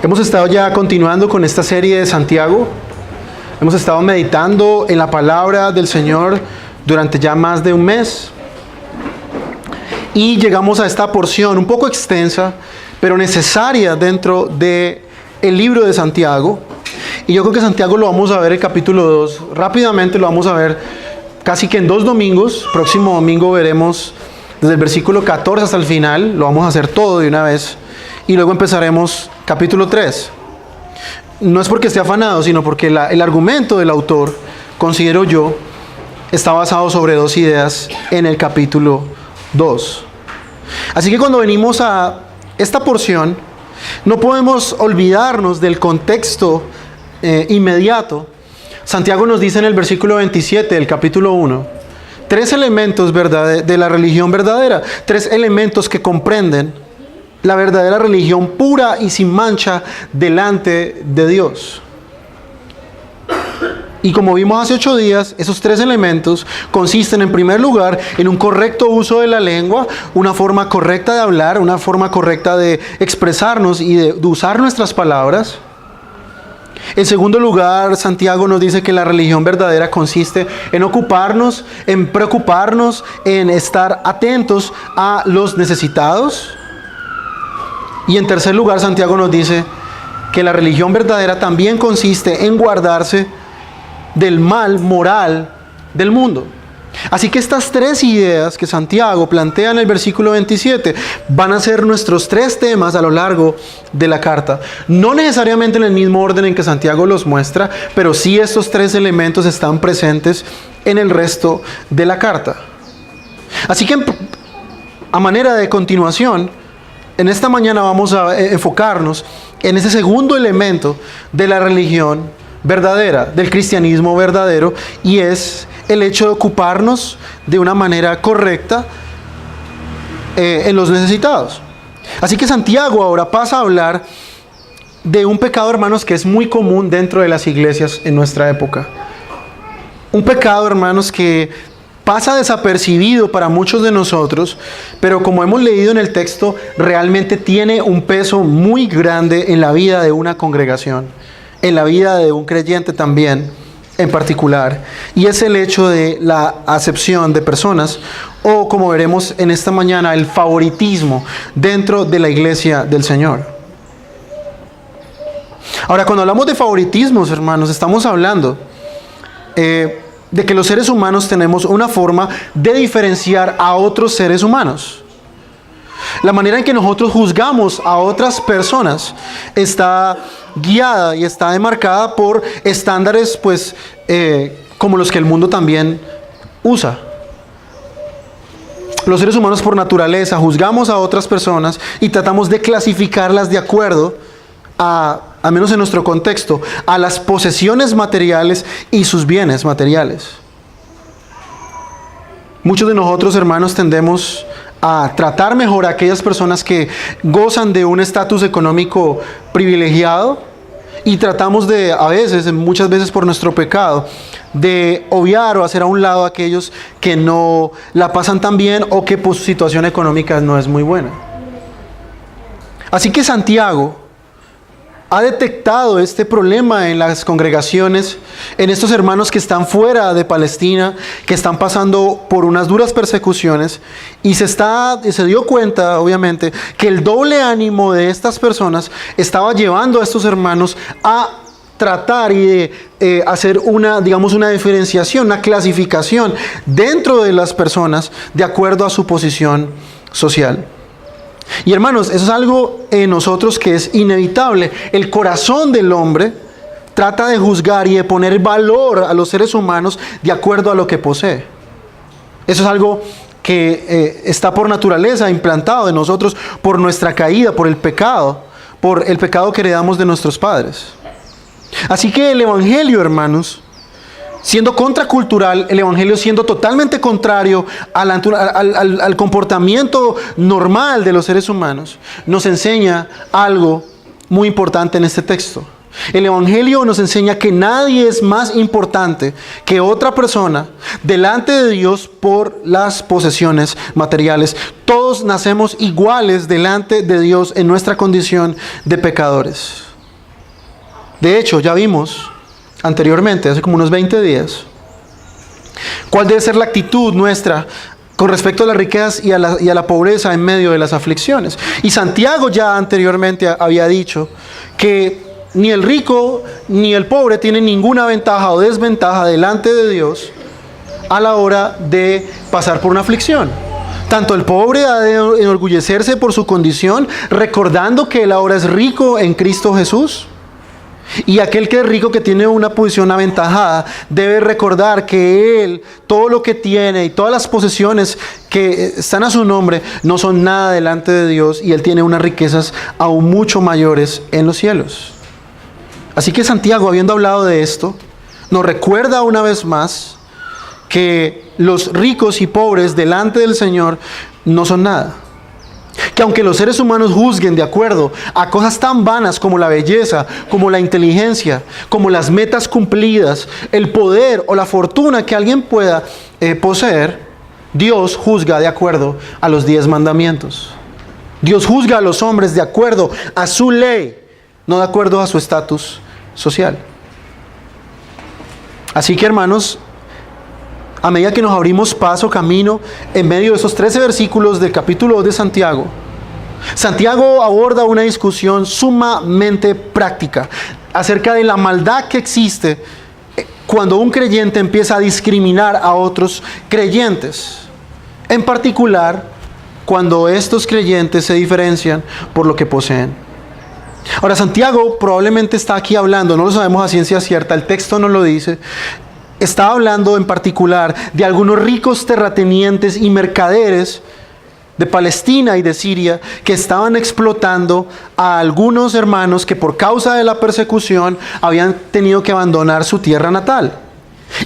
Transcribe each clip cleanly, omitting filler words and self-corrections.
Hemos estado ya continuando con esta serie de Santiago. Hemos estado meditando en la palabra del Señor durante ya más de un mes. Y llegamos a esta porción un poco extensa, pero necesaria dentro del libro de Santiago. Y yo creo que Santiago lo vamos a ver el capítulo 2. Rápidamente lo vamos a ver casi que en 2 domingos. Próximo domingo veremos desde el versículo 14 hasta el final. Lo vamos a hacer todo de una vez. Y luego empezaremos capítulo 3. No es porque esté afanado, sino porque el argumento del autor, considero yo, está basado sobre 2 ideas en el capítulo 2. Así que cuando venimos a esta porción, no podemos olvidarnos del contexto inmediato. Santiago nos dice en el versículo 27 del capítulo 1, 3 elementos de la religión verdadera, 3 elementos que comprenden la verdadera religión pura y sin mancha delante de Dios. Y como vimos hace 8 días, esos 3 elementos consisten en primer lugar en un correcto uso de la lengua, una forma correcta de hablar, una forma correcta de expresarnos y de usar nuestras palabras. En segundo lugar, Santiago nos dice que la religión verdadera consiste en ocuparnos, en preocuparnos, en estar atentos a los necesitados. Y en tercer lugar, Santiago nos dice que la religión verdadera también consiste en guardarse del mal moral del mundo. Así que estas 3 ideas que Santiago plantea en el versículo 27 van a ser nuestros 3 temas a lo largo de la carta. No necesariamente en el mismo orden en que Santiago los muestra, pero sí estos 3 elementos están presentes en el resto de la carta. Así que a manera de continuación, en esta mañana vamos a enfocarnos en ese segundo elemento de la religión verdadera, del cristianismo verdadero, y es el hecho de ocuparnos de una manera correcta en los necesitados. Así que Santiago ahora pasa a hablar de un pecado, hermanos, que es muy común dentro de las iglesias en nuestra época. Un pecado, hermanos, que pasa desapercibido para muchos de nosotros, pero como hemos leído en el texto, realmente tiene un peso muy grande en la vida de una congregación, en la vida de un creyente también en particular, y es el hecho de la acepción de personas, o como veremos en esta mañana, el favoritismo dentro de la iglesia del Señor. Ahora, cuando hablamos de favoritismos, hermanos, estamos hablando de que los seres humanos tenemos una forma de diferenciar a otros seres humanos. La manera en que nosotros juzgamos a otras personas está guiada y está demarcada por estándares, como los que el mundo también usa. Los seres humanos por naturaleza juzgamos a otras personas y tratamos de clasificarlas de acuerdo al menos en nuestro contexto, a las posesiones materiales y sus bienes materiales. Muchos de nosotros, hermanos, tendemos a tratar mejor a aquellas personas que gozan de un estatus económico privilegiado, y tratamos de, muchas veces por nuestro pecado, de obviar o hacer a un lado a aquellos que no la pasan tan bien o que por su situación económica no es muy buena. Así que Santiago ha detectado este problema en las congregaciones, en estos hermanos que están fuera de Palestina, que están pasando por unas duras persecuciones, y se dio cuenta, obviamente, que el doble ánimo de estas personas estaba llevando a estos hermanos a tratar y de hacer una diferenciación, una clasificación dentro de las personas de acuerdo a su posición social. Y hermanos, eso es algo en nosotros que es inevitable. El corazón del hombre trata de juzgar y de poner valor a los seres humanos de acuerdo a lo que posee. Eso es algo que está por naturaleza implantado en nosotros por nuestra caída, por el pecado que heredamos de nuestros padres. Así que el Evangelio, hermanos, siendo contracultural, el Evangelio siendo totalmente contrario al comportamiento normal de los seres humanos, nos enseña algo muy importante en este texto. El Evangelio nos enseña que nadie es más importante que otra persona delante de Dios por las posesiones materiales. Todos nacemos iguales delante de Dios en nuestra condición de pecadores. De hecho, ya vimos anteriormente, hace como unos 20 días, cuál debe ser la actitud nuestra con respecto a las riquezas y a la pobreza en medio de las aflicciones. Y Santiago ya anteriormente había dicho que ni el rico ni el pobre tienen ninguna ventaja o desventaja delante de Dios a la hora de pasar por una aflicción. Tanto el pobre ha de enorgullecerse por su condición, recordando que él ahora es rico en Cristo Jesús. Y aquel que es rico, que tiene una posición aventajada, debe recordar que él, todo lo que tiene y todas las posesiones que están a su nombre, no son nada delante de Dios, y él tiene unas riquezas aún mucho mayores en los cielos. Así que Santiago, habiendo hablado de esto, nos recuerda una vez más que los ricos y pobres delante del Señor no son nada. Que aunque los seres humanos juzguen de acuerdo a cosas tan vanas como la belleza, como la inteligencia, como las metas cumplidas, el poder o la fortuna que alguien pueda poseer, Dios juzga de acuerdo a los 10 mandamientos. Dios juzga a los hombres de acuerdo a su ley, no de acuerdo a su estatus social. Así que, hermanos, a medida que nos abrimos paso, camino, en medio de esos 13 versículos del capítulo 2 de Santiago, Santiago aborda una discusión sumamente práctica acerca de la maldad que existe cuando un creyente empieza a discriminar a otros creyentes. En particular, cuando estos creyentes se diferencian por lo que poseen. Ahora, Santiago probablemente está aquí hablando, no lo sabemos a ciencia cierta, el texto no lo dice. Está hablando en particular de algunos ricos terratenientes y mercaderes de Palestina y de Siria que estaban explotando a algunos hermanos que por causa de la persecución habían tenido que abandonar su tierra natal.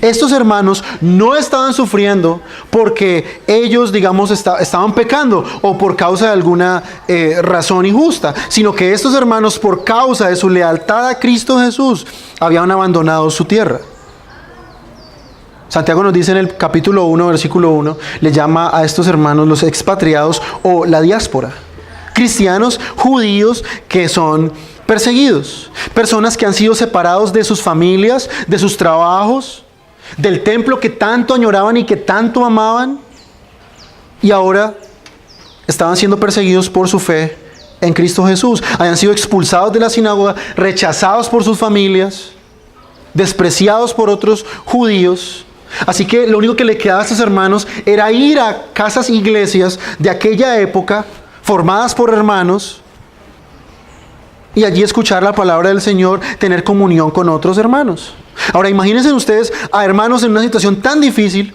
Estos hermanos no estaban sufriendo porque ellos, digamos, estaban pecando o por causa de alguna razón injusta, sino que estos hermanos, por causa de su lealtad a Cristo Jesús, habían abandonado su tierra. Santiago nos dice en el capítulo 1, versículo 1, le llama a estos hermanos los expatriados o la diáspora. Cristianos judíos que son perseguidos. Personas que han sido separados de sus familias, de sus trabajos, del templo que tanto añoraban y que tanto amaban. Y ahora estaban siendo perseguidos por su fe en Cristo Jesús. Habían sido expulsados de la sinagoga, rechazados por sus familias, despreciados por otros judíos. Así que lo único que le quedaba a estos hermanos era ir a casas iglesias de aquella época, formadas por hermanos, y allí escuchar la palabra del Señor, tener comunión con otros hermanos. Ahora imagínense ustedes a hermanos en una situación tan difícil,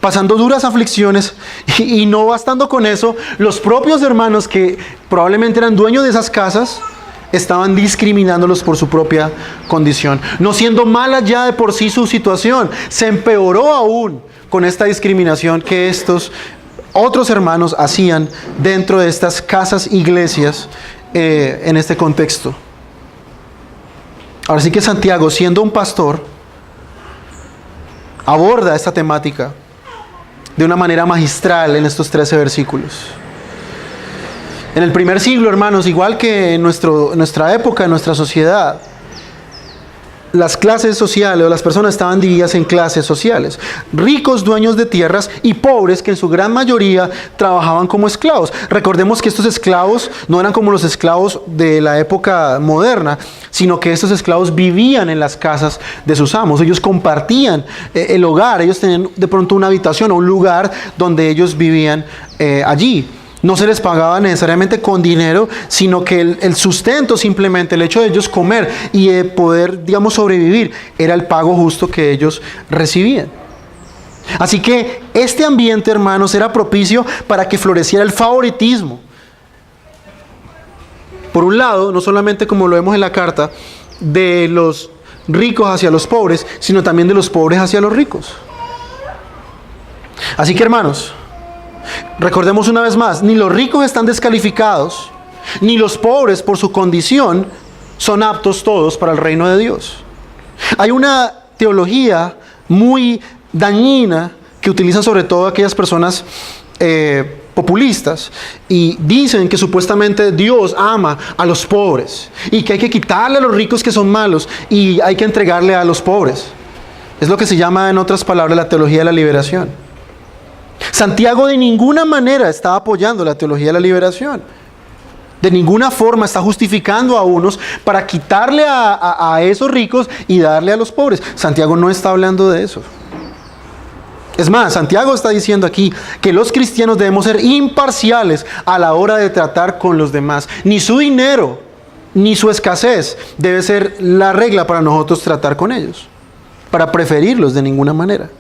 pasando duras aflicciones, y no bastando con eso, los propios hermanos que probablemente eran dueños de esas casas, estaban discriminándolos por su propia condición. No siendo mala ya de por sí su situación, se empeoró aún con esta discriminación que estos otros hermanos hacían dentro de estas casas iglesias en este contexto. Ahora sí que Santiago, siendo un pastor, aborda esta temática de una manera magistral en estos 13 versículos. En el primer siglo, hermanos, igual que en nuestra época, en nuestra sociedad, las clases sociales o las personas estaban divididas en clases sociales. Ricos, dueños de tierras, y pobres que en su gran mayoría trabajaban como esclavos. Recordemos que estos esclavos no eran como los esclavos de la época moderna, sino que estos esclavos vivían en las casas de sus amos. Ellos compartían el hogar, ellos tenían de pronto una habitación o un lugar donde ellos vivían allí. No se les pagaba necesariamente con dinero, sino que el sustento, simplemente el hecho de ellos comer y de poder, digamos, sobrevivir, era el pago justo que ellos recibían. Así que este ambiente, hermanos, era propicio para que floreciera el favoritismo. Por un lado, no solamente como lo vemos en la carta, de los ricos hacia los pobres, sino también de los pobres hacia los ricos. Así que, hermanos, recordemos una vez más, ni los ricos están descalificados, ni los pobres por su condición son aptos todos para el reino de Dios. Hay una teología muy dañina que utilizan sobre todo aquellas personas populistas y dicen que supuestamente Dios ama a los pobres y que hay que quitarle a los ricos que son malos y hay que entregarle a los pobres. Es lo que se llama, en otras palabras, la teología de la liberación. Santiago de ninguna manera está apoyando la teología de la liberación. De ninguna forma está justificando a unos para quitarle a esos ricos y darle a los pobres. Santiago no está hablando de eso. Es más, Santiago está diciendo aquí que los cristianos debemos ser imparciales a la hora de tratar con los demás. Ni su dinero, ni su escasez debe ser la regla para nosotros tratar con ellos, para preferirlos de ninguna manera.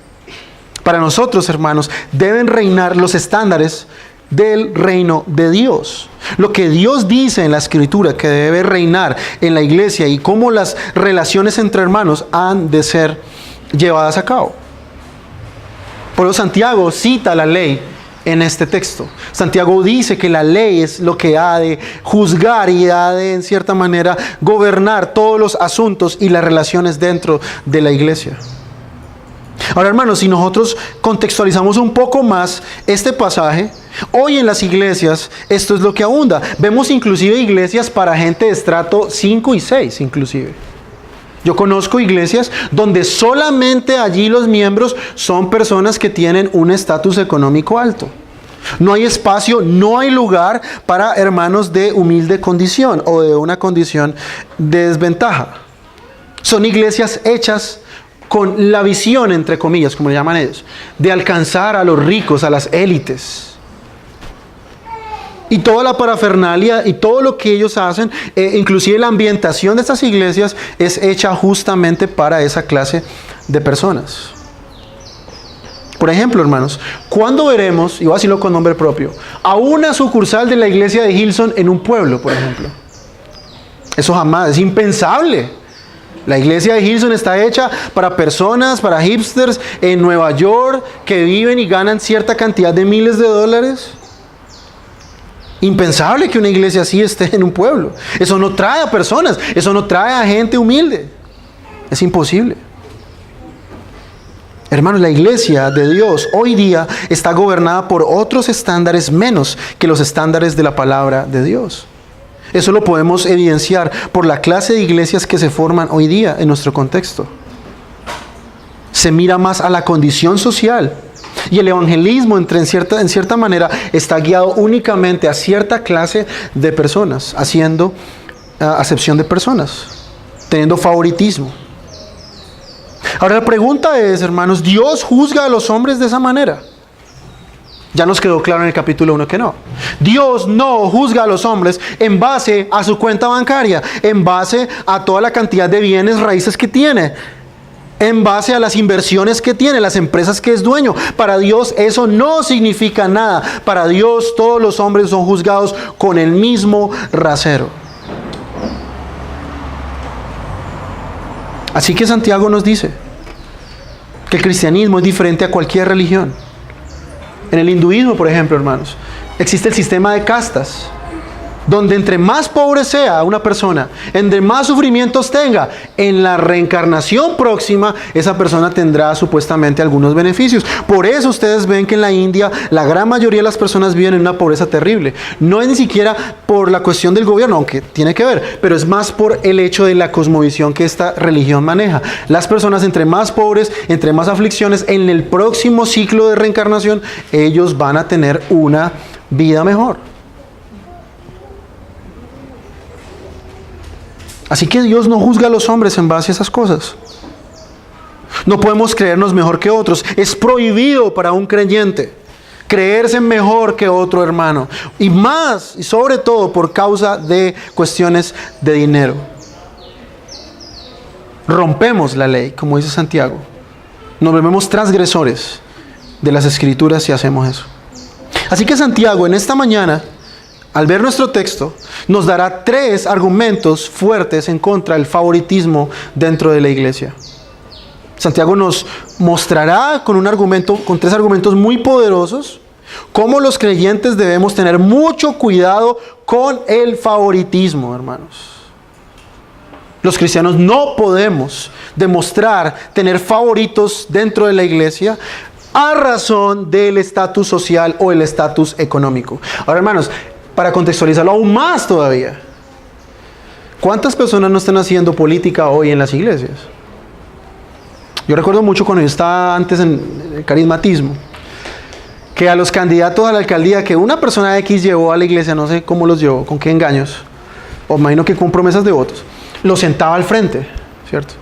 Para nosotros, hermanos, deben reinar los estándares del reino de Dios. Lo que Dios dice en la Escritura que debe reinar en la iglesia y cómo las relaciones entre hermanos han de ser llevadas a cabo. Por eso Santiago cita la ley en este texto. Santiago dice que la ley es lo que ha de juzgar y ha de, en cierta manera, gobernar todos los asuntos y las relaciones dentro de la iglesia. Ahora, hermanos, si nosotros contextualizamos un poco más este pasaje, hoy en las iglesias esto es lo que abunda. Vemos inclusive iglesias para gente de estrato 5 y 6 inclusive. Yo conozco iglesias donde solamente allí los miembros son personas que tienen un estatus económico alto. No hay espacio, no hay lugar para hermanos de humilde condición o de una condición de desventaja. Son iglesias hechas con la visión, entre comillas, como le llaman ellos, de alcanzar a los ricos, a las élites. Y toda la parafernalia y todo lo que ellos hacen, inclusive la ambientación de estas iglesias, es hecha justamente para esa clase de personas. Por ejemplo, hermanos, ¿cuándo veremos, y voy a decirlo con nombre propio, a una sucursal de la iglesia de Hillsong en un pueblo, por ejemplo? Eso jamás, es impensable. La iglesia de Hillsong está hecha para personas, para hipsters en Nueva York que viven y ganan cierta cantidad de miles de dólares. Impensable que una iglesia así esté en un pueblo. Eso no trae a personas, eso no trae a gente humilde. Es imposible. Hermanos, la iglesia de Dios hoy día está gobernada por otros estándares menos que los estándares de la palabra de Dios. Eso lo podemos evidenciar por la clase de iglesias que se forman hoy día en nuestro contexto. Se mira más a la condición social. Y el evangelismo, en cierta manera, está guiado únicamente a cierta clase de personas, haciendo acepción de personas, teniendo favoritismo. Ahora la pregunta es, hermanos, ¿Dios juzga a los hombres de esa manera? Ya nos quedó claro en el capítulo 1 que no. Dios no juzga a los hombres en base a su cuenta bancaria, en base a toda la cantidad de bienes raíces que tiene, en base a las inversiones que tiene, las empresas que es dueño. Para Dios eso no significa nada. Para Dios todos los hombres son juzgados con el mismo rasero. Así que Santiago nos dice que el cristianismo es diferente a cualquier religión. En el hinduismo, por ejemplo, hermanos, existe el sistema de castas, donde entre más pobre sea una persona, entre más sufrimientos tenga, en la reencarnación próxima, esa persona tendrá supuestamente algunos beneficios. Por eso ustedes ven que en la India la gran mayoría de las personas viven en una pobreza terrible. No es ni siquiera por la cuestión del gobierno, aunque tiene que ver, pero es más por el hecho de la cosmovisión que esta religión maneja. Las personas entre más pobres, entre más aflicciones, en el próximo ciclo de reencarnación, ellos van a tener una vida mejor. Así que Dios no juzga a los hombres en base a esas cosas. No podemos creernos mejor que otros. Es prohibido para un creyente creerse mejor que otro hermano. Y más, y sobre todo, por causa de cuestiones de dinero. Rompemos la ley, como dice Santiago. Nos volvemos transgresores de las Escrituras si hacemos eso. Así que Santiago, en esta mañana, al ver nuestro texto, nos dará 3 argumentos fuertes en contra del favoritismo dentro de la iglesia. Santiago nos mostrará con 3 argumentos muy poderosos cómo los creyentes debemos tener mucho cuidado con el favoritismo, hermanos. Los cristianos no podemos demostrar tener favoritos dentro de la iglesia a razón del estatus social o el estatus económico. Ahora, hermanos, para contextualizarlo aún más todavía, ¿cuántas personas no están haciendo política hoy en las iglesias? Yo recuerdo mucho cuando yo estaba antes en el carismatismo, que a los candidatos a la alcaldía que una persona X llevó a la iglesia, no sé cómo los llevó, con qué engaños, o imagino que con promesas de votos, los sentaba al frente, ¿cierto?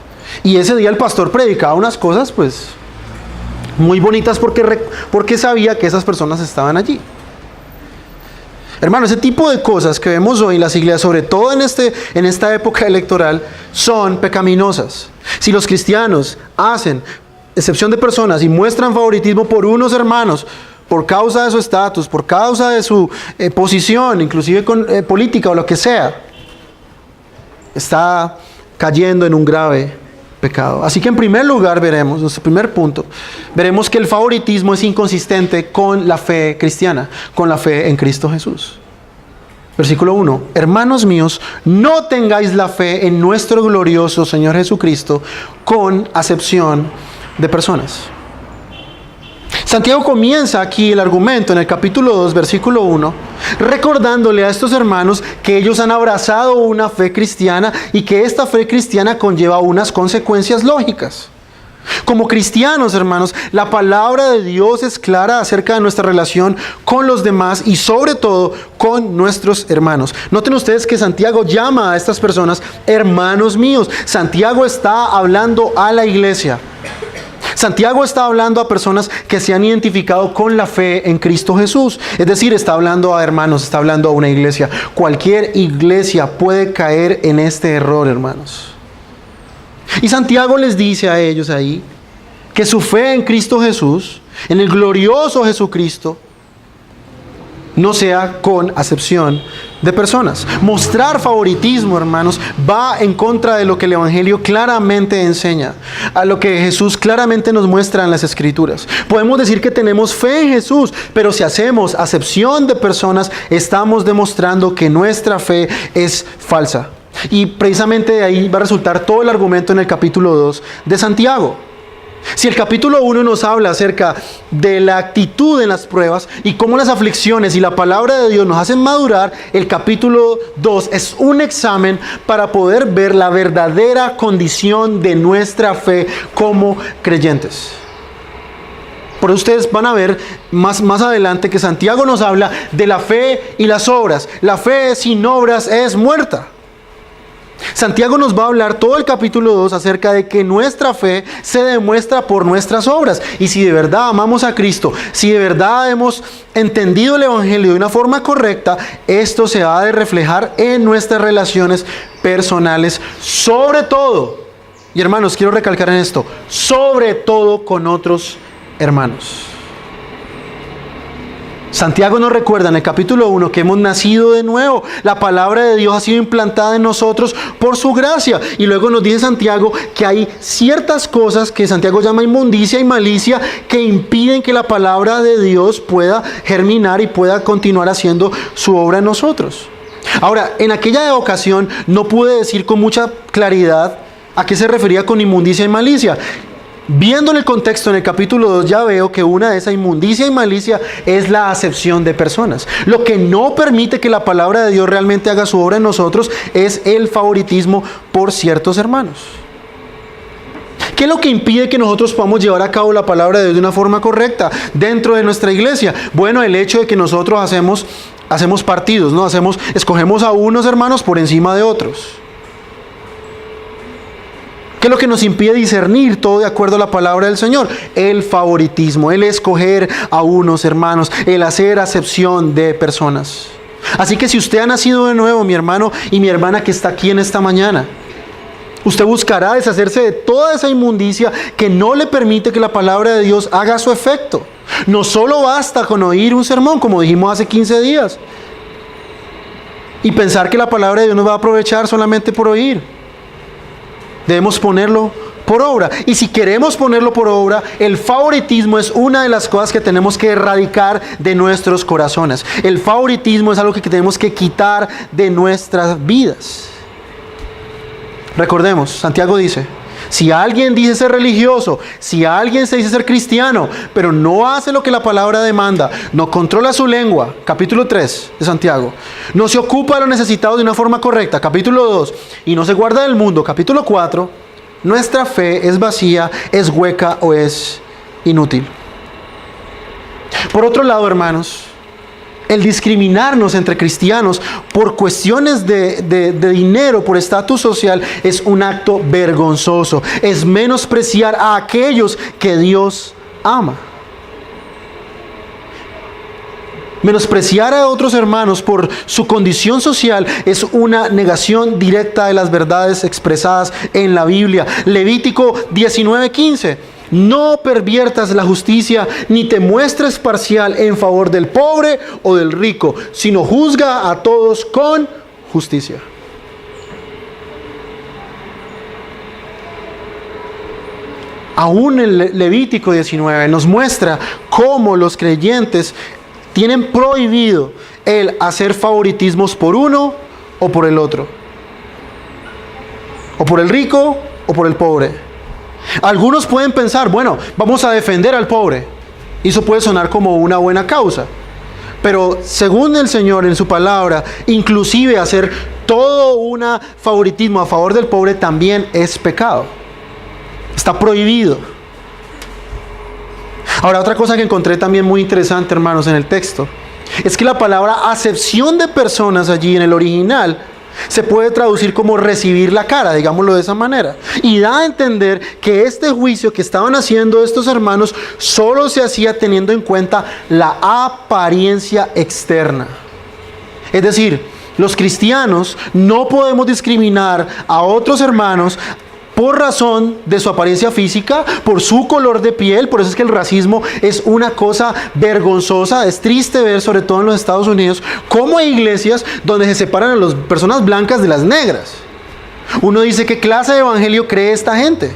Y ese día el pastor predicaba unas cosas, pues, muy bonitas porque sabía que esas personas estaban allí. Hermano, ese tipo de cosas que vemos hoy en las iglesias, sobre todo en esta época electoral, son pecaminosas. Si los cristianos hacen excepción de personas y muestran favoritismo por unos hermanos, por causa de su estatus, por causa de su posición, inclusive política o lo que sea, está cayendo en un grave pecado. Así que en primer lugar veremos, nuestro primer punto, veremos que el favoritismo es inconsistente con la fe cristiana, con la fe en Cristo Jesús. Versículo 1, hermanos míos, no tengáis la fe en nuestro glorioso Señor Jesucristo con acepción de personas. Santiago comienza aquí el argumento en el capítulo 2, versículo 1, recordándole a estos hermanos que ellos han abrazado una fe cristiana y que esta fe cristiana conlleva unas consecuencias lógicas. Como cristianos, hermanos, la palabra de Dios es clara acerca de nuestra relación con los demás y sobre todo con nuestros hermanos. Noten ustedes que Santiago llama a estas personas hermanos míos. Santiago está hablando a la iglesia. Santiago está hablando a personas que se han identificado con la fe en Cristo Jesús. Es decir, está hablando a hermanos, está hablando a una iglesia. Cualquier iglesia puede caer en este error, hermanos. Y Santiago les dice a ellos ahí que su fe en Cristo Jesús, en el glorioso Jesucristo, no sea con acepción de personas. Mostrar favoritismo, hermanos, va en contra de lo que el Evangelio claramente enseña, a lo que Jesús claramente nos muestra en las Escrituras. Podemos decir que tenemos fe en Jesús, pero si hacemos acepción de personas, estamos demostrando que nuestra fe es falsa. Y precisamente de ahí va a resultar todo el argumento en el capítulo 2 de Santiago. Si el capítulo 1 nos habla acerca de la actitud en las pruebas y cómo las aflicciones y la palabra de Dios nos hacen madurar, el capítulo 2 es un examen para poder ver la verdadera condición de nuestra fe como creyentes. Por eso ustedes van a ver más adelante que Santiago nos habla de la fe y las obras. La fe sin obras es muerta. Santiago nos va a hablar todo el capítulo 2 acerca de que nuestra fe se demuestra por nuestras obras. Y si de verdad amamos a Cristo, si de verdad hemos entendido el Evangelio de una forma correcta, esto se ha de reflejar en nuestras relaciones personales, sobre todo, y hermanos, quiero recalcar en esto, sobre todo con otros hermanos. Santiago nos recuerda en el capítulo 1 que hemos nacido de nuevo. La palabra de Dios ha sido implantada en nosotros por su gracia. Y luego nos dice Santiago que hay ciertas cosas que Santiago llama inmundicia y malicia que impiden que la palabra de Dios pueda germinar y pueda continuar haciendo su obra en nosotros. Ahora, en aquella ocasión no pude decir con mucha claridad a qué se refería con inmundicia y malicia. Viendo en el contexto en el capítulo 2 ya veo que una de esa inmundicia y malicia es la acepción de personas. Lo que no permite que la palabra de Dios realmente haga su obra en nosotros es el favoritismo por ciertos hermanos. ¿Qué es lo que impide que nosotros podamos llevar a cabo la palabra de Dios de una forma correcta dentro de nuestra iglesia? Bueno, el hecho de que nosotros hacemos partidos, ¿no? Escogemos a unos hermanos por encima de otros. ¿Qué es lo que nos impide discernir todo de acuerdo a la palabra del Señor? El favoritismo, el escoger a unos hermanos, el hacer acepción de personas. Así que si usted ha nacido de nuevo, mi hermano y mi hermana que está aquí en esta mañana, usted buscará deshacerse de toda esa inmundicia que no le permite que la palabra de Dios haga su efecto. No solo basta con oír un sermón, como dijimos hace 15 días, y pensar que la palabra de Dios nos va a aprovechar solamente por oír. Debemos ponerlo por obra. Y si queremos ponerlo por obra, el favoritismo es una de las cosas que tenemos que erradicar de nuestros corazones. El favoritismo es algo que tenemos que quitar de nuestras vidas. Recordemos, Santiago dice, Si alguien dice ser religioso, si alguien se dice ser cristiano, pero no hace lo que la palabra demanda, no controla su lengua, capítulo 3 de Santiago, no se ocupa de los necesitados de una forma correcta, capítulo 2, y no se guarda del mundo, capítulo 4, nuestra fe es vacía, es hueca o es inútil. Por otro lado, hermanos, el discriminarnos entre cristianos por cuestiones de dinero, por estatus social, es un acto vergonzoso. Es menospreciar a aquellos que Dios ama. Menospreciar a otros hermanos por su condición social es una negación directa de las verdades expresadas en la Biblia. Levítico 19:15. No perviertas la justicia, ni te muestres parcial en favor del pobre o del rico, sino juzga a todos con justicia. Aún el Levítico 19 nos muestra cómo los creyentes tienen prohibido el hacer favoritismos por uno o por el otro, o por el rico o por el pobre. Algunos pueden pensar, bueno, vamos a defender al pobre. Y eso puede sonar como una buena causa. Pero según el Señor en su palabra, inclusive hacer todo un favoritismo a favor del pobre también es pecado. Está prohibido. Ahora, otra cosa que encontré también muy interesante, hermanos, en el texto, es que la palabra acepción de personas allí en el original se puede traducir como recibir la cara, digámoslo de esa manera. Y da a entender que este juicio que estaban haciendo estos hermanos solo se hacía teniendo en cuenta la apariencia externa. Es decir, los cristianos no podemos discriminar a otros hermanos por razón de su apariencia física, por su color de piel. Por eso es que el racismo es una cosa vergonzosa. Es triste ver, sobre todo en los Estados Unidos, cómo hay iglesias donde se separan a las personas blancas de las negras. Uno dice, ¿qué clase de evangelio cree esta gente?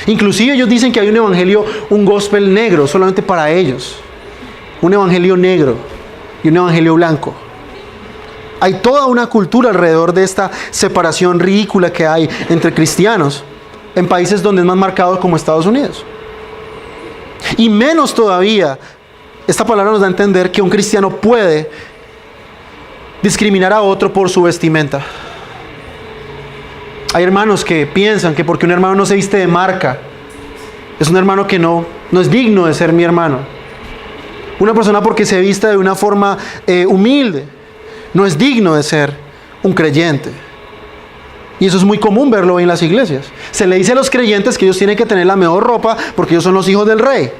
Inclusive ellos dicen que hay un evangelio, un gospel negro, solamente para ellos. Un evangelio negro y un evangelio blanco. Hay toda una cultura alrededor de esta separación ridícula que hay entre cristianos en países donde es más marcado como Estados Unidos. Y menos todavía, esta palabra nos da a entender que un cristiano puede discriminar a otro por su vestimenta. Hay hermanos que piensan que porque un hermano no se viste de marca, es un hermano que no es digno de ser mi hermano. Una persona porque se vista de una forma humilde, no es digno de ser un creyente. Y eso es muy común verlo hoy en las iglesias. Se le dice a los creyentes que ellos tienen que tener la mejor ropa porque ellos son los hijos del rey.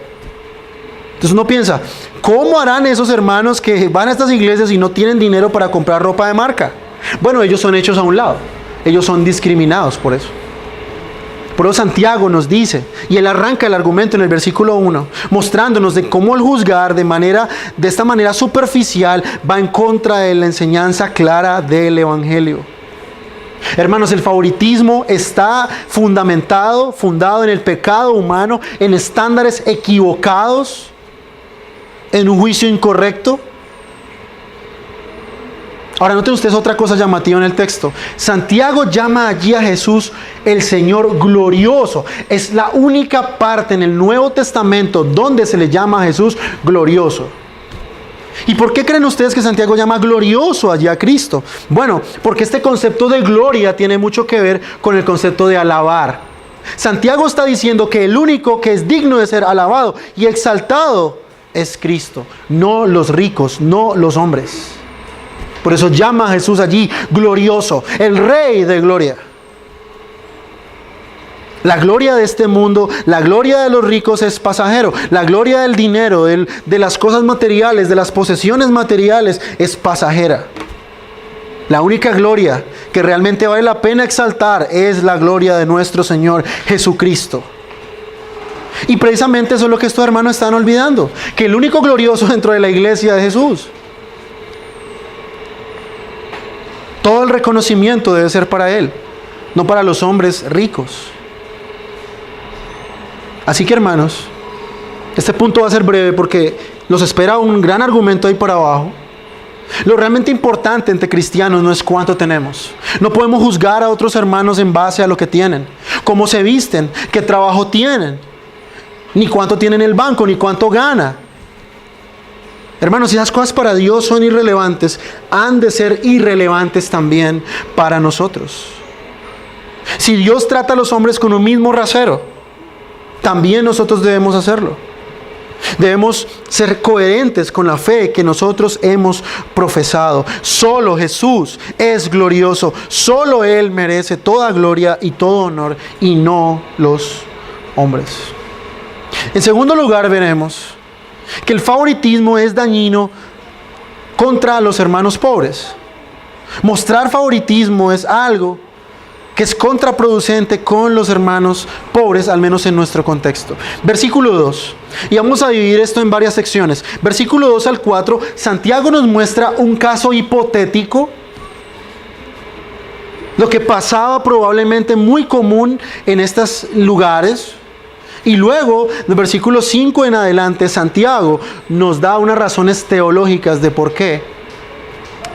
Entonces uno piensa, ¿cómo harán esos hermanos que van a estas iglesias y no tienen dinero para comprar ropa de marca? Bueno, ellos son hechos a un lado. Ellos son discriminados por eso. Por eso Santiago nos dice, y él arranca el argumento en el versículo 1, mostrándonos de cómo el juzgar de esta manera superficial va en contra de la enseñanza clara del evangelio. Hermanos, el favoritismo está fundado en el pecado humano, en estándares equivocados, en un juicio incorrecto. Ahora noten ustedes otra cosa llamativa en el texto. Santiago llama allí a Jesús el Señor glorioso. Es la única parte en el Nuevo Testamento donde se le llama a Jesús glorioso. ¿Y por qué creen ustedes que Santiago llama glorioso allí a Cristo? Bueno, porque este concepto de gloria tiene mucho que ver con el concepto de alabar. Santiago está diciendo que el único que es digno de ser alabado y exaltado es Cristo, no los ricos, no los hombres. Por eso llama a Jesús allí glorioso, el Rey de gloria. La gloria de este mundo, la gloria de los ricos es pasajero. La gloria del dinero, de las cosas materiales, de las posesiones materiales es pasajera. La única gloria que realmente vale la pena exaltar es la gloria de nuestro Señor Jesucristo. Y precisamente eso es lo que estos hermanos están olvidando, que el único glorioso dentro de la iglesia es Jesús. Todo el reconocimiento debe ser para Él, no para los hombres ricos. Así que, hermanos, este punto va a ser breve porque nos espera un gran argumento ahí para abajo. Lo realmente importante entre cristianos no es cuánto tenemos. No podemos juzgar a otros hermanos en base a lo que tienen. cómo se visten, qué trabajo tienen, ni cuánto tienen en el banco, ni cuánto gana. Hermanos, si esas cosas para Dios son irrelevantes, han de ser irrelevantes también para nosotros. Si Dios trata a los hombres con un mismo rasero, también nosotros debemos hacerlo. Debemos ser coherentes con la fe que nosotros hemos profesado. Solo Jesús es glorioso. Solo Él merece toda gloria y todo honor, y no los hombres. En segundo lugar, veremos que el favoritismo es dañino contra los hermanos pobres. Mostrar favoritismo es algo que es contraproducente con los hermanos pobres, al menos en nuestro contexto. Versículo 2. Y vamos a dividir esto en varias secciones. Versículo 2 al 4, Santiago nos muestra un caso hipotético, lo que pasaba probablemente muy común en estos lugares. Y luego, del versículo 5 en adelante, Santiago nos da unas razones teológicas de por qué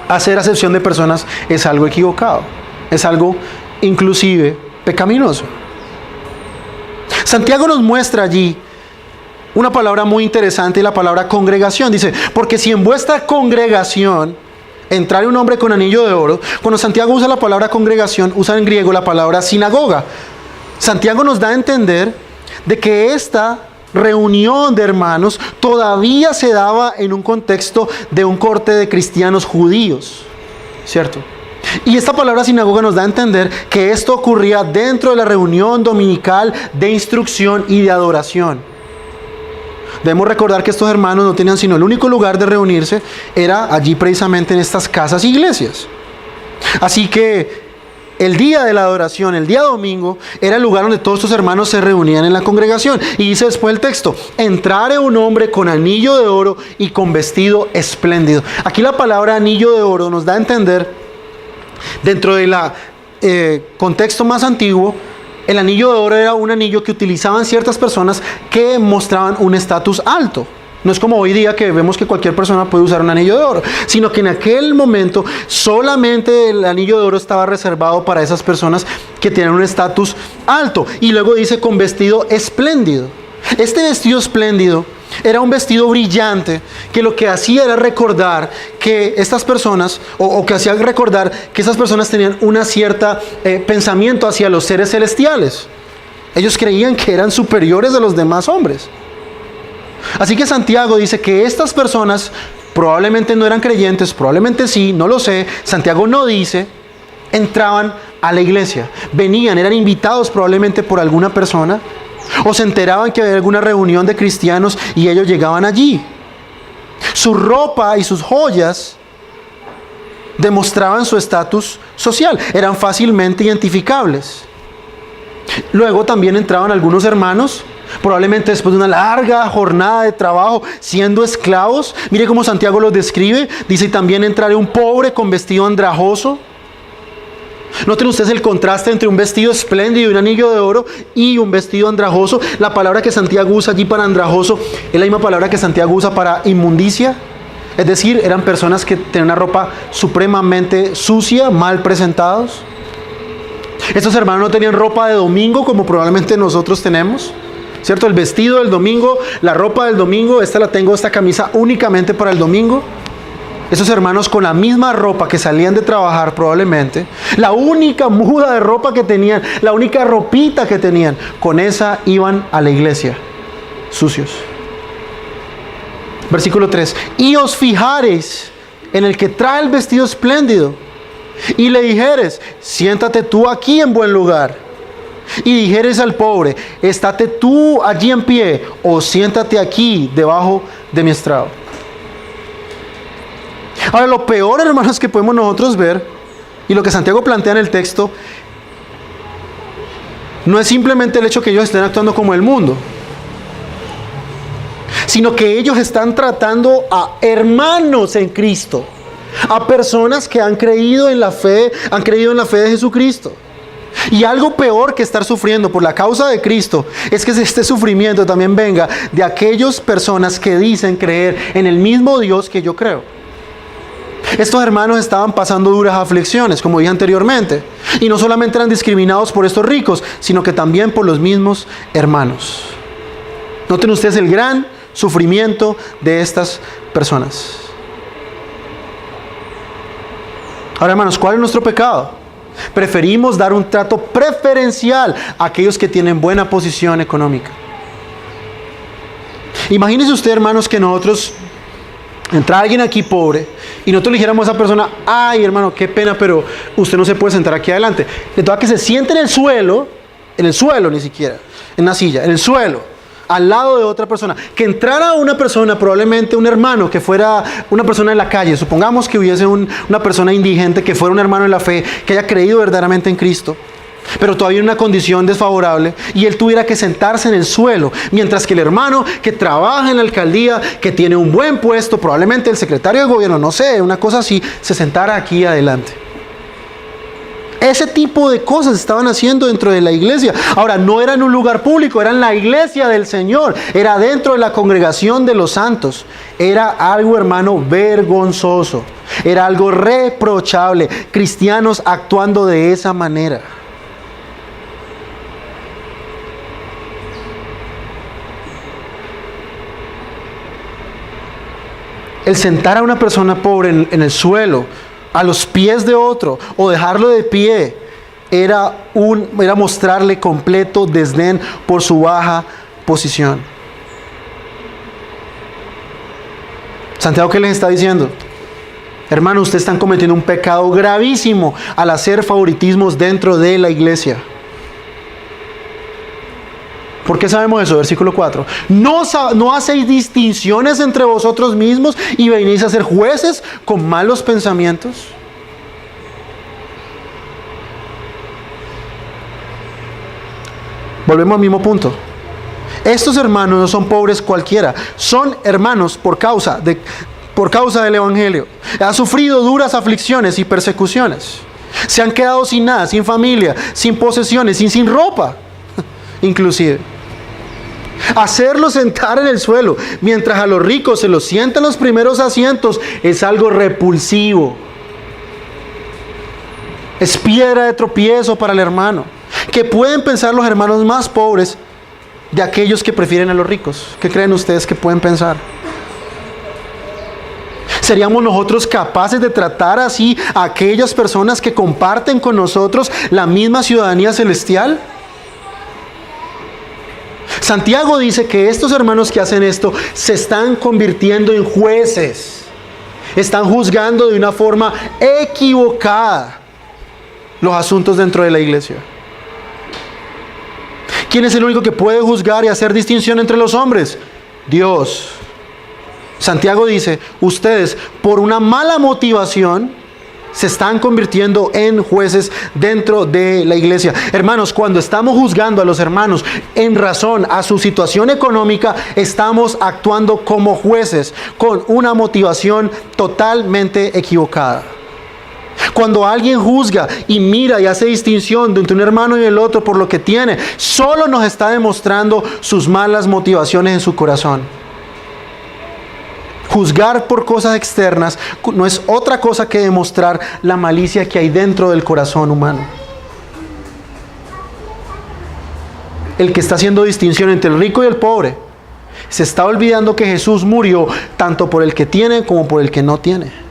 hacer acepción de personas es algo equivocado, es algo inclusive pecaminoso. Santiago nos muestra allí una palabra muy interesante, la palabra congregación. Dice, porque si en vuestra congregación entrare un hombre con anillo de oro. Cuando Santiago usa la palabra congregación, usa en griego la palabra sinagoga. Santiago nos da a entender de que esta reunión de hermanos todavía se daba en un contexto de un corte de cristianos judíos, ¿cierto? Y esta palabra sinagoga nos da a entender que esto ocurría dentro de la reunión dominical de instrucción y de adoración. Debemos recordar que estos hermanos no tenían sino el único lugar de reunirse, era allí precisamente en estas casas iglesias. Así que el día de la adoración, el día domingo, era el lugar donde todos estos hermanos se reunían en la congregación. Y dice después el texto, entrare un hombre con anillo de oro y con vestido espléndido. Aquí la palabra anillo de oro nos da a entender, dentro del contexto más antiguo, el anillo de oro era un anillo que utilizaban ciertas personas que mostraban un estatus alto. No es como hoy día que vemos que cualquier persona puede usar un anillo de oro, sino que en aquel momento solamente el anillo de oro estaba reservado para esas personas que tienen un estatus alto. Y luego dice con vestido espléndido. Este vestido espléndido era un vestido brillante que lo que hacía era recordar que estas personas, o que hacía recordar que esas personas tenían una cierta pensamiento hacia los seres celestiales. Ellos creían que eran superiores a los demás hombres. Así que Santiago dice que estas personas probablemente no eran creyentes, probablemente sí, no lo sé. Santiago no dice, entraban a la iglesia, venían, eran invitados probablemente por alguna persona, o se enteraban que había alguna reunión de cristianos y ellos llegaban allí. Su ropa y sus joyas demostraban su estatus social, eran fácilmente identificables. Luego también entraban algunos hermanos, probablemente después de una larga jornada de trabajo, siendo esclavos. Mire cómo Santiago los describe. Dice, también entraré un pobre con vestido andrajoso. Noten ustedes el contraste entre un vestido espléndido y un anillo de oro y un vestido andrajoso. La palabra que Santiago usa allí para andrajoso es la misma palabra que Santiago usa para inmundicia. Es decir, eran personas que tenían una ropa supremamente sucia, mal presentados. Estos hermanos no tenían ropa de domingo como probablemente nosotros tenemos, ¿cierto? El vestido del domingo, la ropa del domingo, esta camisa únicamente para el domingo. Esos hermanos con la misma ropa que salían de trabajar probablemente, la única muda de ropa que tenían, la única ropita que tenían, con esa iban a la iglesia, sucios. Versículo 3, y os fijareis en el que trae el vestido espléndido, y le dijeres, siéntate tú aquí en buen lugar. Y dijeres al pobre, estate tú allí en pie, o siéntate aquí debajo de mi estrado. Ahora, lo peor, hermanos, que podemos nosotros ver, y lo que Santiago plantea en el texto, no es simplemente el hecho que ellos estén actuando como el mundo, sino que ellos están tratando a hermanos en Cristo, a personas que han creído en la fe de Jesucristo. Y algo peor que estar sufriendo por la causa de Cristo es que este sufrimiento también venga de aquellas personas que dicen creer en el mismo Dios que yo creo. Estos hermanos estaban pasando duras aflicciones, como dije anteriormente. Y no solamente eran discriminados por estos ricos, sino que también por los mismos hermanos. Noten ustedes el gran sufrimiento de estas personas. Ahora, hermanos, ¿cuál es nuestro pecado? Preferimos dar un trato preferencial a aquellos que tienen buena posición económica. Imagínense usted, hermanos, que nosotros entra alguien aquí pobre y nosotros le dijéramos a esa persona: ay, hermano, qué pena, pero usted no se puede sentar aquí adelante. Le toca que se siente en el suelo ni siquiera, en una silla, en el suelo, al lado de otra persona. Que entrara una persona, probablemente un hermano, que fuera una persona en la calle. Supongamos que hubiese una persona indigente que fuera un hermano en la fe, que haya creído verdaderamente en Cristo, pero todavía en una condición desfavorable, y él tuviera que sentarse en el suelo, mientras que el hermano que trabaja en la alcaldía, que tiene un buen puesto, probablemente el secretario de gobierno, no sé, una cosa así, se sentara aquí adelante. Ese tipo de cosas estaban haciendo dentro de la iglesia. Ahora, no era en un lugar público, era en la iglesia del Señor, era dentro de la congregación de los santos. Era algo, hermano, vergonzoso, era algo reprochable, cristianos actuando de esa manera. El sentar a una persona pobre en el suelo, a los pies de otro, o dejarlo de pie, era mostrarle completo desdén por su baja posición. Santiago, ¿qué les está diciendo? Hermanos, ustedes están cometiendo un pecado gravísimo al hacer favoritismos dentro de la iglesia. ¿Por qué sabemos eso? Versículo 4. ¿No hacéis distinciones entre vosotros mismos y venís a ser jueces con malos pensamientos? Volvemos al mismo punto. Estos hermanos no son pobres cualquiera, son hermanos por causa del Evangelio. Han sufrido duras aflicciones y persecuciones. Se han quedado sin nada, sin familia, sin posesiones, sin ropa, inclusive. Hacerlos sentar en el suelo mientras a los ricos se los sientan en los primeros asientos es algo repulsivo. Es piedra de tropiezo para el hermano. ¿Qué pueden pensar los hermanos más pobres de aquellos que prefieren a los ricos? ¿Qué creen ustedes que pueden pensar? ¿Seríamos nosotros capaces de tratar así a aquellas personas que comparten con nosotros la misma ciudadanía celestial? Santiago dice que estos hermanos que hacen esto se están convirtiendo en jueces. Están juzgando de una forma equivocada los asuntos dentro de la iglesia. ¿Quién es el único que puede juzgar y hacer distinción entre los hombres? Dios. Santiago dice, ustedes por una mala motivación se están convirtiendo en jueces dentro de la iglesia. Hermanos, cuando estamos juzgando a los hermanos en razón a su situación económica, estamos actuando como jueces con una motivación totalmente equivocada. Cuando alguien juzga y mira y hace distinción entre un hermano y el otro por lo que tiene, solo nos está demostrando sus malas motivaciones en su corazón. Juzgar por cosas externas no es otra cosa que demostrar la malicia que hay dentro del corazón humano. El que está haciendo distinción entre el rico y el pobre se está olvidando que Jesús murió tanto por el que tiene como por el que no tiene.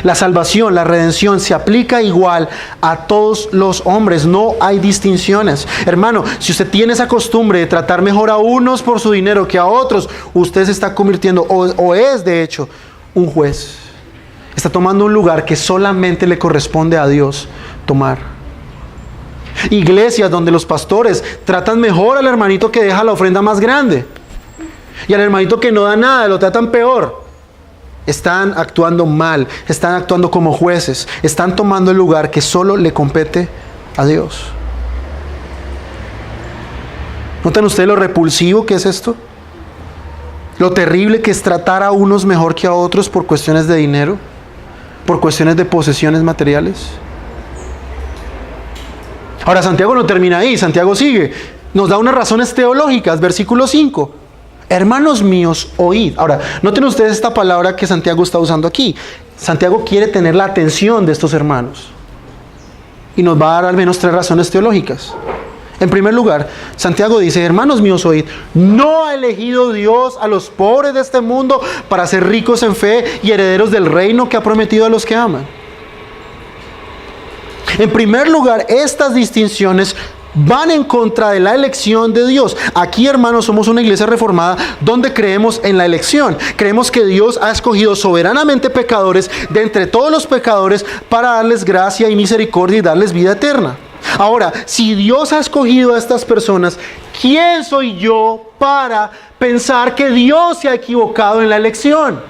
La salvación, la redención se aplica igual a todos los hombres, no hay distinciones. Hermano, si usted tiene esa costumbre de tratar mejor a unos por su dinero que a otros, usted se está convirtiendo, o es de hecho, un juez. Está tomando un lugar que solamente le corresponde a Dios tomar. Iglesias donde los pastores tratan mejor al hermanito que deja la ofrenda más grande, y al hermanito que no da nada lo tratan peor. Están actuando mal, están actuando como jueces, están tomando el lugar que solo le compete a Dios. ¿Notan ustedes lo repulsivo que es esto? Lo terrible que es tratar a unos mejor que a otros por cuestiones de dinero, por cuestiones de posesiones materiales. Ahora, Santiago no termina ahí, Santiago sigue, nos da unas razones teológicas, versículo 5. Hermanos míos, oíd. Ahora, noten ustedes esta palabra que Santiago está usando aquí. Santiago quiere tener la atención de estos hermanos. Y nos va a dar al menos 3 razones teológicas. En primer lugar, Santiago dice, hermanos míos, oíd, ¿no ha elegido Dios a los pobres de este mundo para ser ricos en fe y herederos del reino que ha prometido a los que aman? En primer lugar, estas distinciones van en contra de la elección de Dios. Aquí, hermanos, somos una iglesia reformada donde creemos en la elección. Creemos que Dios ha escogido soberanamente pecadores de entre todos los pecadores para darles gracia y misericordia y darles vida eterna. Ahora, si Dios ha escogido a estas personas, ¿quién soy yo para pensar que Dios se ha equivocado en la elección?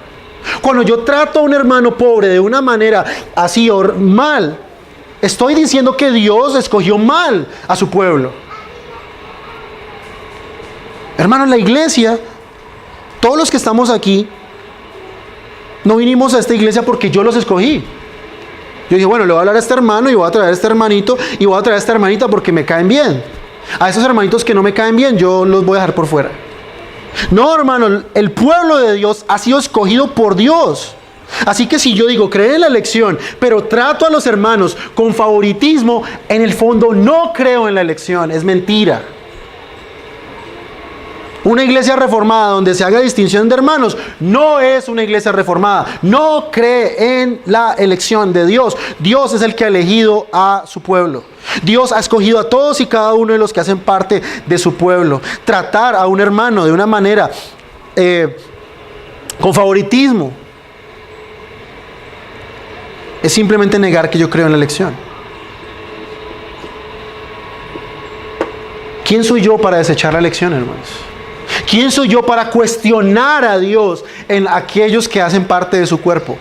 Cuando yo trato a un hermano pobre de una manera así o mal, estoy diciendo que Dios escogió mal a su pueblo. Hermanos, la iglesia, todos los que estamos aquí, no vinimos a esta iglesia porque yo los escogí. Yo dije, bueno, le voy a hablar a este hermano y voy a traer a este hermanito y voy a traer a esta hermanita porque me caen bien. A esos hermanitos que no me caen bien, yo los voy a dejar por fuera. No, hermano, el pueblo de Dios ha sido escogido por Dios. Así que si yo digo, creo en la elección, pero trato a los hermanos con favoritismo, en el fondo no creo en la elección, es mentira. Una iglesia reformada donde se haga distinción de hermanos no es una iglesia reformada, no cree en la elección de Dios. Dios es el que ha elegido a su pueblo. Dios ha escogido a todos y cada uno de los que hacen parte de su pueblo. Tratar a un hermano de una manera con favoritismo es simplemente negar que yo creo en la elección. ¿Quién soy yo para desechar la elección, hermanos? ¿Quién soy yo para cuestionar a Dios en aquellos que hacen parte de su cuerpo,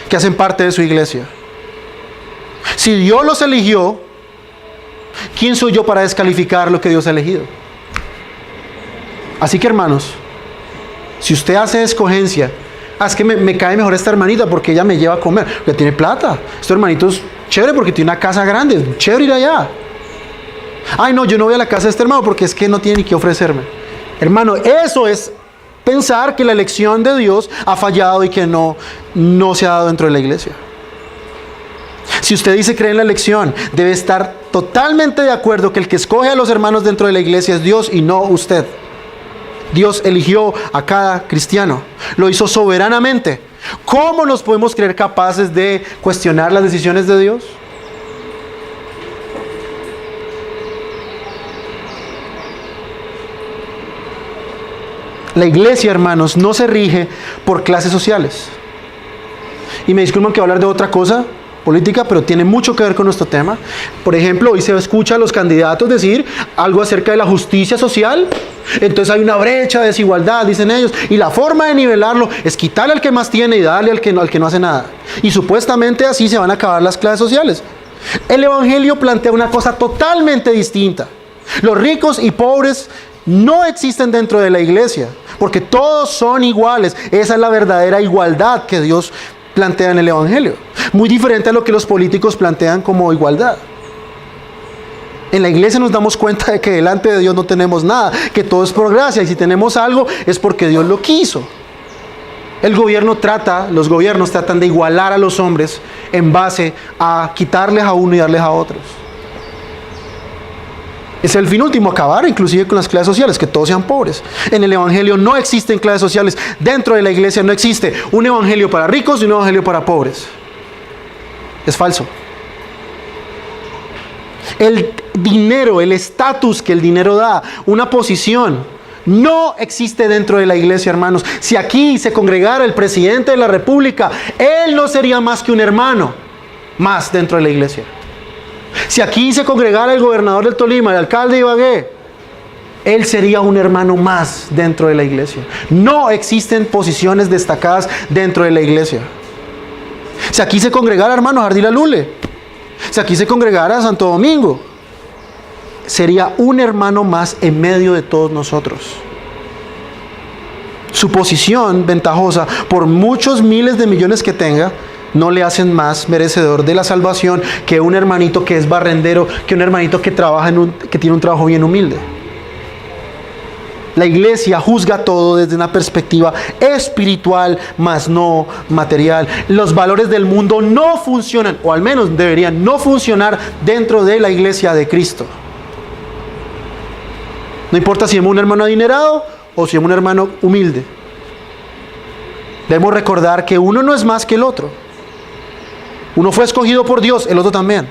que hacen parte de su iglesia? Si Dios los eligió, ¿quién soy yo para descalificar lo que Dios ha elegido? Así que, hermanos, si usted hace escogencia, es que me cae mejor esta hermanita porque ella me lleva a comer, porque tiene plata. Este hermanito es chévere porque tiene una casa grande, chévere ir allá. Ay, no, yo no voy a la casa de este hermano porque es que no tiene ni qué ofrecerme. Hermano, eso es pensar que la elección de Dios ha fallado y que no se ha dado dentro de la iglesia. Si usted dice cree en la elección, debe estar totalmente de acuerdo que el que escoge a los hermanos dentro de la iglesia es Dios y no usted. Dios eligió a cada cristiano, lo hizo soberanamente. ¿Cómo nos podemos creer capaces de cuestionar las decisiones de Dios? La iglesia, hermanos, no se rige por clases sociales. Y me disculpan que voy a hablar de otra cosa política, pero tiene mucho que ver con nuestro tema. Por ejemplo, hoy se escucha a los candidatos decir algo acerca de la justicia social. Entonces hay una brecha de desigualdad, dicen ellos, y la forma de nivelarlo es quitarle al que más tiene y darle al que no hace nada. Y supuestamente así se van a acabar las clases sociales. El Evangelio plantea una cosa totalmente distinta. Los ricos y pobres no existen dentro de la iglesia, porque todos son iguales. Esa es la verdadera igualdad que Dios plantea en el Evangelio. Muy diferente a lo que los políticos plantean como igualdad. En la iglesia nos damos cuenta de que delante de Dios no tenemos nada, que todo es por gracia, y si tenemos algo es porque Dios lo quiso. Los gobiernos tratan de igualar a los hombres en base a quitarles a uno y darles a otros. Es el fin último, acabar inclusive con las clases sociales, que todos sean pobres. En el Evangelio no existen clases sociales. Dentro de la iglesia no existe un evangelio para ricos y un evangelio para pobres. Es falso. El dinero, el estatus que el dinero da, una posición, no existe dentro de la iglesia, hermanos. Si aquí se congregara el presidente de la república, él no sería más que un hermano más dentro de la iglesia. Si aquí se congregara el gobernador del Tolima, el alcalde de Ibagué, él sería un hermano más dentro de la iglesia. No existen posiciones destacadas dentro de la iglesia. Si aquí se congregara, hermano, Jardín Lule, si aquí se congregara Santo Domingo, sería un hermano más en medio de todos nosotros. Su posición ventajosa, por muchos miles de millones que tenga, no le hacen más merecedor de la salvación que un hermanito que es barrendero, que un hermanito que trabaja que tiene un trabajo bien humilde. La iglesia juzga todo desde una perspectiva espiritual, más no material. Los valores del mundo no funcionan, o al menos deberían no funcionar dentro de la iglesia de Cristo. No importa si es un hermano adinerado o si es un hermano humilde. Debemos recordar que uno no es más que el otro. Uno fue escogido por Dios, el otro también.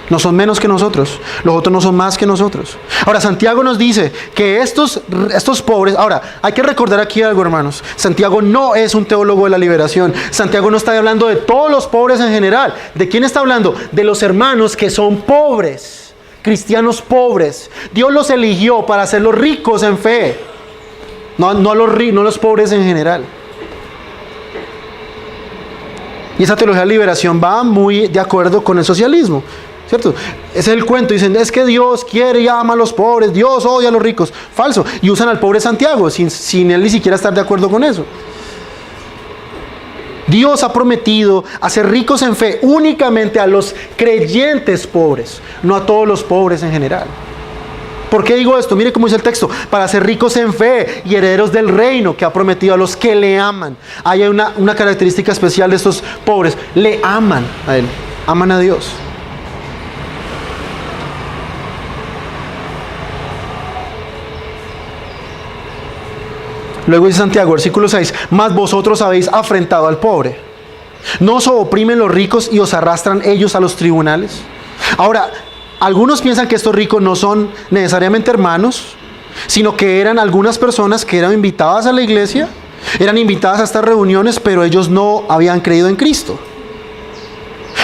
No son menos que nosotros, los otros no son más que nosotros. Ahora, Santiago nos dice que estos pobres, ahora, hay que recordar aquí algo, hermanos. Santiago no es un teólogo de la liberación. Santiago no está hablando de todos los pobres en general. ¿De quién está hablando? De los hermanos que son pobres, cristianos pobres. Dios los eligió para hacerlos ricos en fe, no los pobres en general. Y esa teología de liberación va muy de acuerdo con el socialismo, ¿cierto? Ese es el cuento. Dicen, es que Dios quiere y ama a los pobres, Dios odia a los ricos. Falso. Y usan al pobre Santiago sin él ni siquiera estar de acuerdo con eso. Dios ha prometido hacer ricos en fe únicamente a los creyentes pobres, no a todos los pobres en general. ¿Por qué digo esto? Mire cómo dice el texto: para ser ricos en fe y herederos del reino que ha prometido a los que le aman. Hay una característica especial de estos pobres: le aman a Él, aman a Dios. Luego dice Santiago, versículo 6, mas vosotros habéis afrentado al pobre. ¿No os oprimen los ricos y os arrastran ellos a los tribunales? Ahora, algunos piensan que estos ricos no son necesariamente hermanos, sino que eran algunas personas que eran invitadas a la iglesia, eran invitadas a estas reuniones, pero ellos no habían creído en Cristo.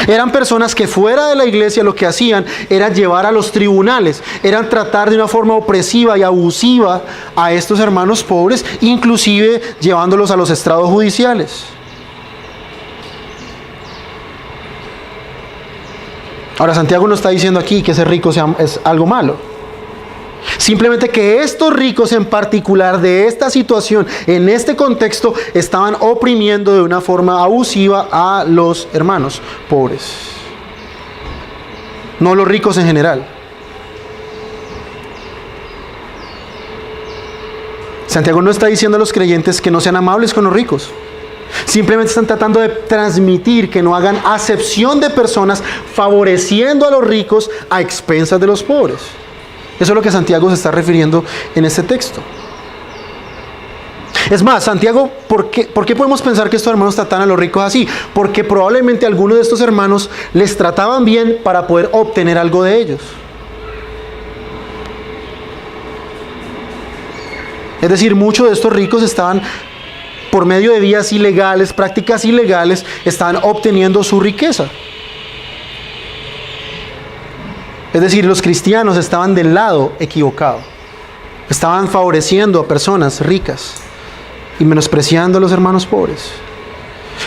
Eran personas que fuera de la iglesia lo que hacían era llevar a los tribunales, eran tratar de una forma opresiva y abusiva a estos hermanos pobres, inclusive llevándolos a los estrados judiciales. Ahora, Santiago no está diciendo aquí que ser rico es algo malo. Simplemente que estos ricos en particular de esta situación, en este contexto, estaban oprimiendo de una forma abusiva a los hermanos pobres. No los ricos en general. Santiago no está diciendo a los creyentes que no sean amables con los ricos. Simplemente están tratando de transmitir que no hagan acepción de personas, favoreciendo a los ricos a expensas de los pobres. Eso es lo que Santiago se está refiriendo en este texto. Es más, Santiago, ¿por qué podemos pensar que estos hermanos trataban a los ricos así? Porque probablemente algunos de estos hermanos les trataban bien para poder obtener algo de ellos. Es decir, muchos de estos ricos estaban, por medio de vías ilegales, prácticas ilegales, estaban obteniendo su riqueza. Es decir, los cristianos estaban del lado equivocado. Estaban favoreciendo a personas ricas y menospreciando a los hermanos pobres.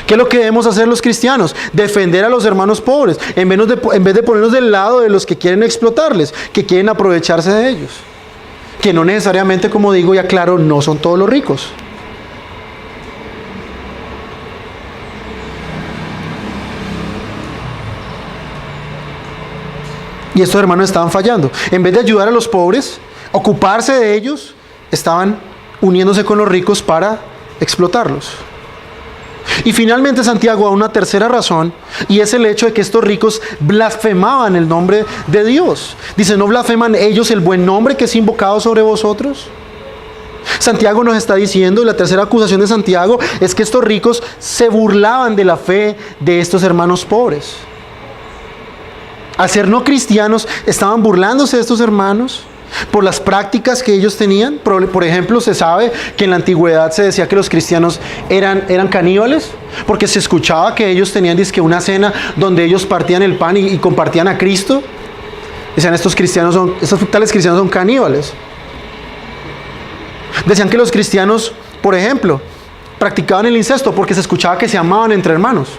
¿Qué es lo que debemos hacer los cristianos? Defender a los hermanos pobres, en vez de ponernos del lado de los que quieren explotarles, que quieren aprovecharse de ellos. Que no necesariamente, como digo y aclaro, no son todos los ricos. Y estos hermanos estaban fallando. En vez de ayudar a los pobres, ocuparse de ellos, estaban uniéndose con los ricos para explotarlos. Y finalmente Santiago da una tercera razón, y es el hecho de que estos ricos blasfemaban el nombre de Dios. Dice, ¿no blasfeman ellos el buen nombre que es invocado sobre vosotros? Santiago nos está diciendo, y la tercera acusación de Santiago es que estos ricos se burlaban de la fe de estos hermanos pobres. Al ser no cristianos, estaban burlándose de estos hermanos por las prácticas que ellos tenían. Por ejemplo, se sabe que en la antigüedad se decía que los cristianos eran caníbales, porque se escuchaba que ellos tenían una cena donde ellos partían el pan y compartían a Cristo. Decían, estos tales cristianos son caníbales. Decían que los cristianos, por ejemplo, practicaban el incesto porque se escuchaba que se amaban entre hermanos.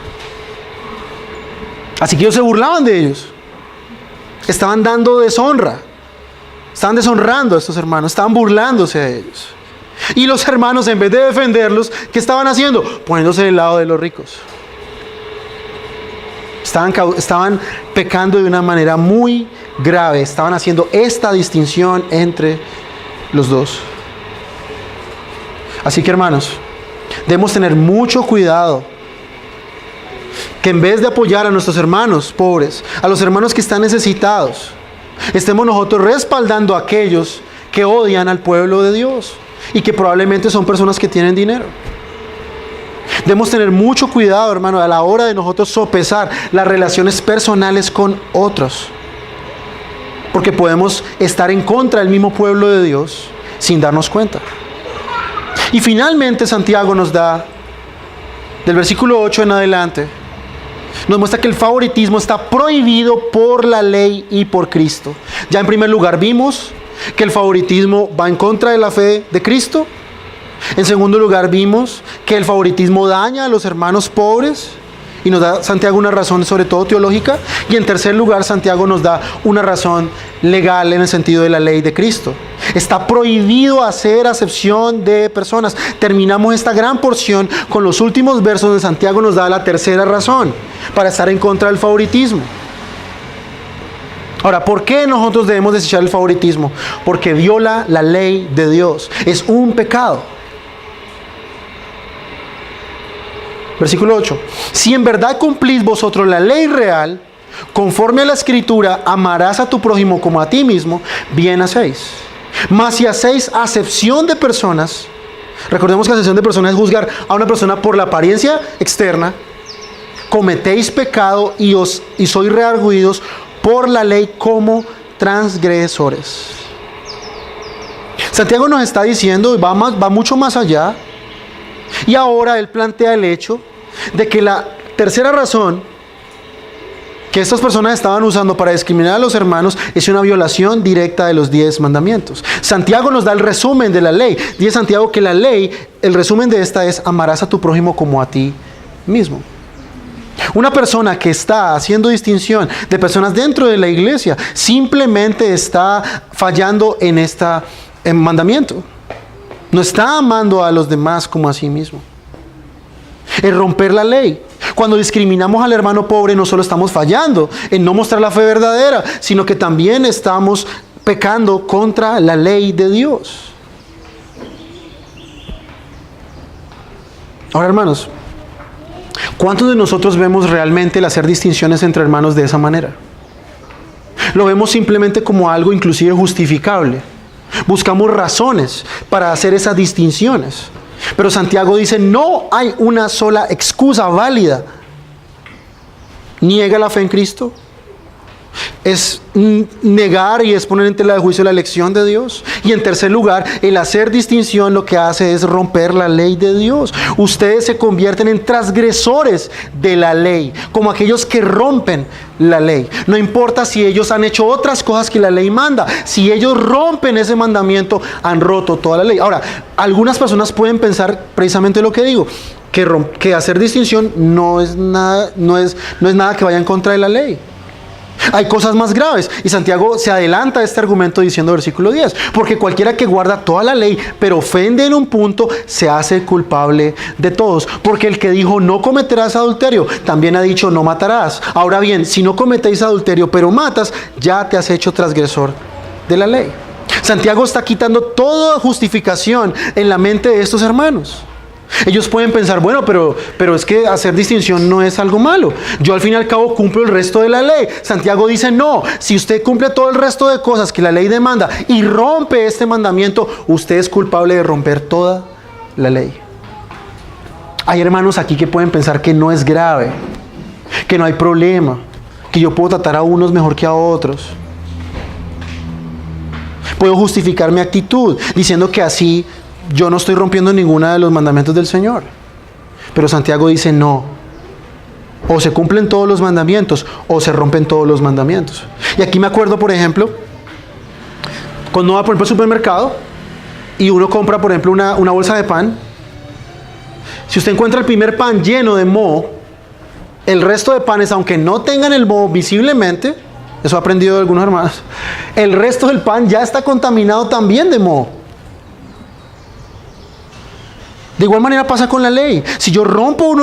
Así que ellos se burlaban de ellos. Estaban dando deshonra. Estaban deshonrando a estos hermanos. Estaban burlándose de ellos. Y los hermanos, en vez de defenderlos, ¿qué estaban haciendo? Poniéndose del lado de los ricos. Estaban pecando de una manera muy grave. Estaban haciendo esta distinción entre los dos. Así que, hermanos, debemos tener mucho cuidado que en vez de apoyar a nuestros hermanos pobres, a los hermanos que están necesitados, estemos nosotros respaldando a aquellos que odian al pueblo de Dios y que probablemente son personas que tienen dinero. Debemos tener mucho cuidado, hermano, a la hora de nosotros sopesar las relaciones personales con otros, porque podemos estar en contra del mismo pueblo de Dios sin darnos cuenta. Y finalmente Santiago nos da, del versículo 8 en adelante, nos muestra que el favoritismo está prohibido por la ley y por Cristo. Ya en primer lugar vimos que el favoritismo va en contra de la fe de Cristo. En segundo lugar vimos que el favoritismo daña a los hermanos pobres y nos da Santiago una razón sobre todo teológica. Y en tercer lugar Santiago nos da una razón legal en el sentido de la ley de Cristo. Está prohibido hacer acepción de personas. Terminamos esta gran porción con los últimos versos donde Santiago nos da la tercera razón para estar en contra del favoritismo. Ahora, ¿por qué nosotros debemos desechar el favoritismo? Porque viola la ley de Dios. Es un pecado. Versículo 8. Si en verdad cumplís vosotros la ley real, conforme a la Escritura, amarás a tu prójimo como a ti mismo, bien hacéis. Mas si hacéis acepción de personas, recordemos que acepción de personas es juzgar a una persona por la apariencia externa, cometéis pecado y sois redarguidos por la ley como transgresores. Santiago nos está diciendo, y va mucho más allá, y ahora él plantea el hecho de que la tercera razón que estas personas estaban usando para discriminar a los hermanos es una violación directa de los 10 mandamientos. Santiago nos da el resumen de la ley. Dice Santiago que la ley, el resumen de esta es: amarás a tu prójimo como a ti mismo. Una persona que está haciendo distinción de personas dentro de la iglesia simplemente está fallando en este mandamiento. No está amando a los demás como a sí mismo. Es romper la ley. Cuando discriminamos al hermano pobre, no solo estamos fallando en no mostrar la fe verdadera, sino que también estamos pecando contra la ley de Dios. Ahora, hermanos, ¿cuántos de nosotros vemos realmente el hacer distinciones entre hermanos de esa manera? Lo vemos simplemente como algo inclusive justificable. Buscamos razones para hacer esas distinciones. Pero Santiago dice, no hay una sola excusa válida. Niega la fe en Cristo. Es negar y es poner en tela de juicio la elección de Dios. Y en tercer lugar, el hacer distinción lo que hace es romper la ley de Dios. Ustedes se convierten en transgresores de la ley, como aquellos que rompen la ley. No importa si ellos han hecho otras cosas que la ley manda. Si ellos rompen ese mandamiento, han roto toda la ley. Ahora, algunas personas pueden pensar precisamente lo que digo, que hacer distinción no es nada que vaya en contra de la ley. Hay cosas más graves, y Santiago se adelanta a este argumento diciendo versículo 10, porque cualquiera que guarda toda la ley pero ofende en un punto se hace culpable de todos, porque el que dijo no cometerás adulterio también ha dicho no matarás. Ahora bien, si no cometéis adulterio pero matas, ya te has hecho transgresor de la ley. Santiago está quitando toda justificación en la mente de estos hermanos. Ellos pueden pensar, bueno, pero es que hacer distinción no es algo malo. Yo al fin y al cabo cumplo el resto de la ley. Santiago dice, no, si usted cumple todo el resto de cosas que la ley demanda y rompe este mandamiento, usted es culpable de romper toda la ley. Hay hermanos aquí que pueden pensar que no es grave, que no hay problema, que yo puedo tratar a unos mejor que a otros. Puedo justificar mi actitud diciendo que así yo no estoy rompiendo ninguno de los mandamientos del Señor. Pero Santiago dice no. O se cumplen todos los mandamientos o se rompen todos los mandamientos. Y aquí me acuerdo, por ejemplo, cuando va por ejemplo al supermercado y uno compra, por ejemplo, una bolsa de pan. Si usted encuentra el primer pan lleno de moho, el resto de panes, aunque no tengan el moho visiblemente, eso he aprendido de algunos hermanos, el resto del pan ya está contaminado también de moho. De igual manera pasa con la ley. Si yo rompo uno